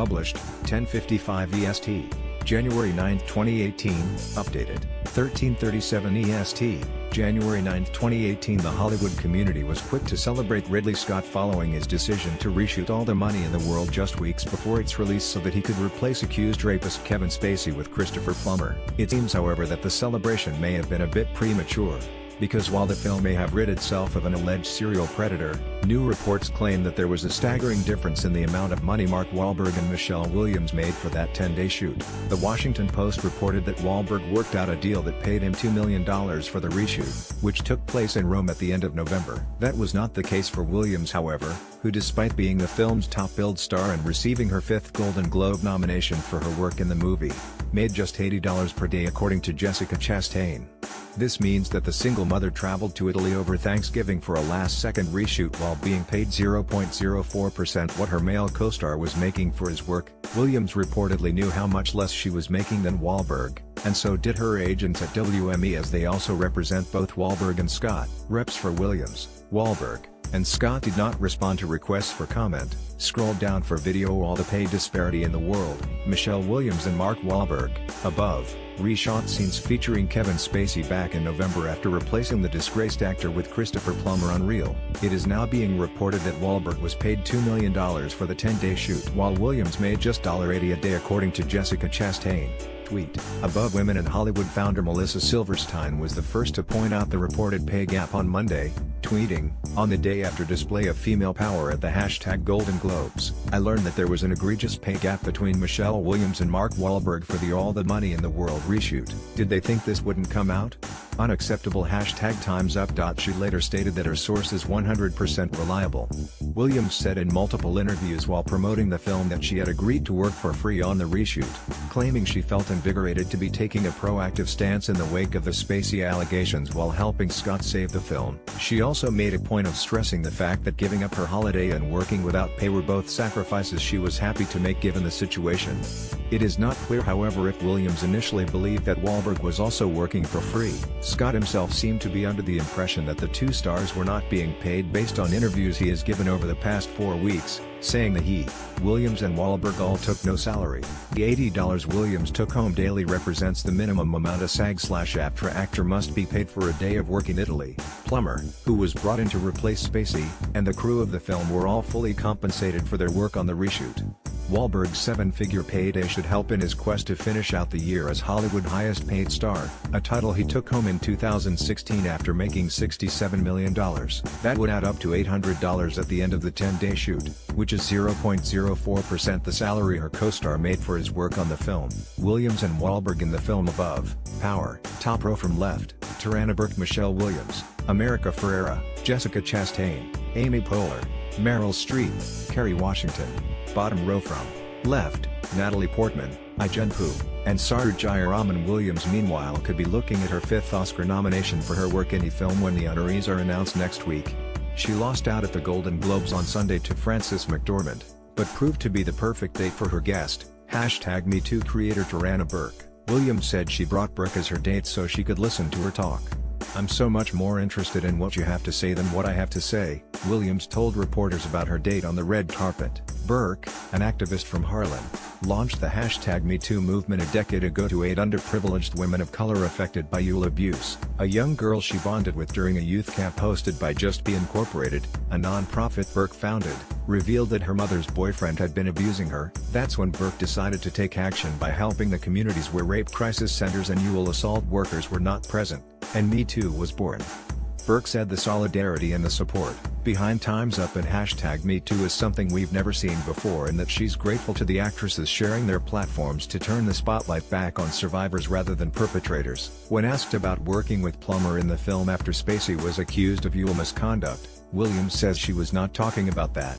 Published, 10:55 EST. January 9, 2018, updated, 13:37 EST, January 9, 2018. The Hollywood community was quick to celebrate Ridley Scott following his decision to reshoot All the Money in the World just weeks before its release so that he could replace accused rapist Kevin Spacey with Christopher Plummer. It seems however that the celebration may have been a bit premature, because while the film may have rid itself of an alleged serial predator, new reports claim that there was a staggering difference in the amount of money Mark Wahlberg and Michelle Williams made for that 10-day shoot. The Washington Post reported that Wahlberg worked out a deal that paid him $2 million for the reshoot, which took place in Rome at the end of November. That was not the case for Williams however, who despite being the film's top-billed star and receiving her 5th Golden Globe nomination for her work in the movie, made just $80 per day according to Jessica Chastain. This means that the single mother traveled to Italy over Thanksgiving for a last-second reshoot while being paid 0.04% what her male co-star was making for his work. Williams reportedly knew how much less she was making than Wahlberg, and so did her agents at WME, as they also represent both Wahlberg and Scott. Reps for Williams, Wahlberg, and Scott did not respond to requests for comment. Scroll down for video. All the pay disparity in the world. Michelle Williams and Mark Wahlberg, above. Reshot scenes featuring Kevin Spacey back in November after replacing the disgraced actor with Christopher Plummer on Reel. It is now being reported that Wahlberg was paid $2 million for the 10-day shoot while Williams made just $80 a day according to Jessica Chastain. Tweet. Above. Women in Hollywood founder Melissa Silverstein was the first to point out the reported pay gap on Monday, tweeting, "On the day after display of female power at the #Golden Globes, I learned that there was an egregious pay gap between Michelle Williams and Mark Wahlberg for the All the Money in the World reshoot. Did they think this wouldn't come out? Unacceptable. Time's up." She later stated that her source is 100% reliable. Williams said in multiple interviews while promoting the film that she had agreed to work for free on the reshoot, claiming she felt invigorated to be taking a proactive stance in the wake of the Spacey allegations while helping Scott save the film. She also made a point of stressing the fact that giving up her holiday and working without pay were both sacrifices she was happy to make given the situation. It is not clear however if Williams initially believed that Wahlberg was also working for free. Scott himself seemed to be under the impression that the two stars were not being paid based on interviews he has given over the past 4 weeks, saying that he, Williams and Wahlberg all took no salary. The $80 Williams took home daily represents the minimum amount a SAG/AFTRA actor must be paid for a day of work in Italy. Plummer, who was brought in to replace Spacey, and the crew of the film were all fully compensated for their work on the reshoot. Wahlberg's 7-figure payday should help in his quest to finish out the year as Hollywood's highest-paid star, a title he took home in 2016 after making $67 million. That would add up to $800 at the end of the 10-day shoot, which is 0.04% the salary her co-star made for his work on the film. Williams and Wahlberg in the film above. Power. Top row from left, Tarana Burke, Michelle Williams, America Ferrera, Jessica Chastain, Amy Poehler, Meryl Streep, Kerry Washington. Bottom row from left, Natalie Portman, Imogen Poo, and Saoirse Ronan. Williams meanwhile could be looking at her 5th Oscar nomination for her work in a film when the honorees are announced next week. She lost out at the Golden Globes on Sunday to Frances McDormand, but proved to be the perfect date for her guest, #MeToo creator Tarana Burke. Williams said she brought Burke as her date so she could listen to her talk. "I'm so much more interested in what you have to say than what I have to say," Williams told reporters about her date on the red carpet. Burke, an activist from Harlem, launched the #MeToo movement a decade ago to aid underprivileged women of color affected by youth abuse. A young girl she bonded with during a youth camp hosted by Just Be Incorporated, a non-profit Burke founded, revealed that her mother's boyfriend had been abusing her. That's when Burke decided to take action by helping the communities where rape crisis centers and youth assault workers were not present, and Me Too was born. Burke said the solidarity and the support behind Time's Up and #MeToo is something we've never seen before, and that she's grateful to the actresses sharing their platforms to turn the spotlight back on survivors rather than perpetrators. When asked about working with Plummer in the film after Spacey was accused of youth misconduct, Williams says she was not talking about that.